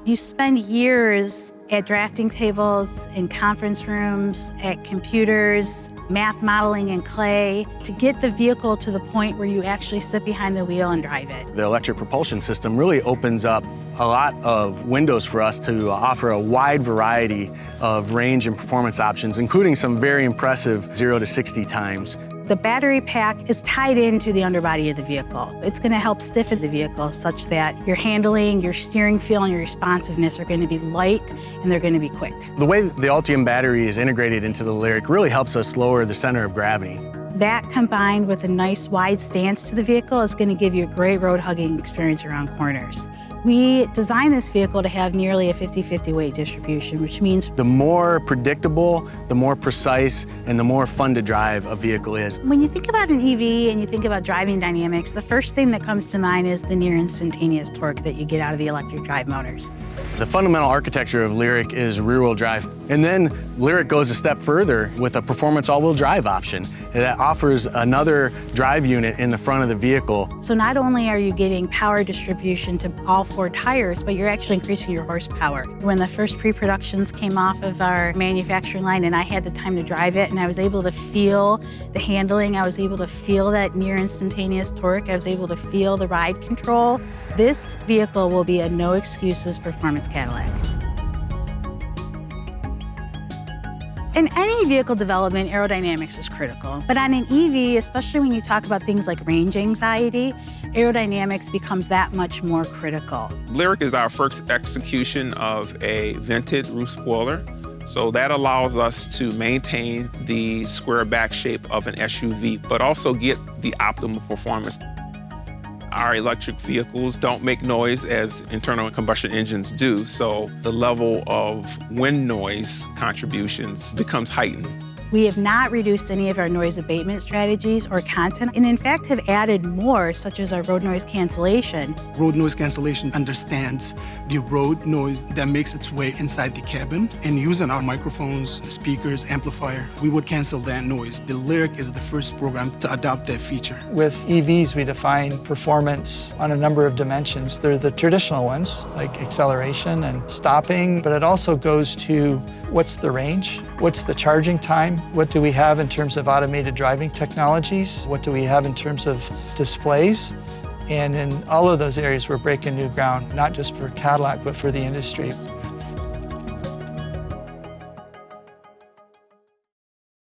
You spend years at drafting tables, in conference rooms, at computers, math modeling in clay, to get the vehicle to the point where you actually sit behind the wheel and drive it. The electric propulsion system really opens up a lot of windows for us to offer a wide variety of range and performance options, including some very impressive 0 to 60 times. The battery pack is tied into the underbody of the vehicle. It's going to help stiffen the vehicle such that your handling, your steering feel, and your responsiveness are going to be light and they're going to be quick. The way the Ultium battery is integrated into the Lyriq really helps us lower the center of gravity. That combined with a nice wide stance to the vehicle is going to give you a great road hugging experience around corners. We designed this vehicle to have nearly a 50-50 weight distribution, which means the more predictable, the more precise, and the more fun to drive a vehicle is. when you think about an EV and you think about driving dynamics, the first thing that comes to mind is the near instantaneous torque that you get out of the electric drive motors. The fundamental architecture of Lyriq is rear-wheel drive. And then Lyriq goes a step further with a performance all-wheel drive option that offers another drive unit in the front of the vehicle. So not only are you getting power distribution to all 4 tires, but you're actually increasing your horsepower. When the first pre-productions came off of our manufacturing line and I had the time to drive it and I was able to feel the handling, I was able to feel that near instantaneous torque, I was able to feel the ride control. This vehicle will be a no excuses performance Cadillac. In any vehicle development, aerodynamics is critical. But on an EV, especially when you talk about things like range anxiety, aerodynamics becomes that much more critical. Lyriq is our first execution of a vented roof spoiler. So that allows us to maintain the square back shape of an SUV, but also get the optimal performance. Our electric vehicles don't make noise as internal combustion engines do, so the level of wind noise contributions becomes heightened. We have not reduced any of our noise abatement strategies or content, and in fact have added more, such as our road noise cancellation. Road noise cancellation understands the road noise that makes its way inside the cabin, and using our microphones, speakers, amplifier, we would cancel that noise. The Lyriq is the first program to adopt that feature. With EVs, we define performance on a number of dimensions. They're the traditional ones, like acceleration and stopping, but it also goes to what's the range, what's the charging time, what do we have in terms of automated driving technologies, what do we have in terms of displays. And in all of those areas, we're breaking new ground, not just for Cadillac, but for the industry.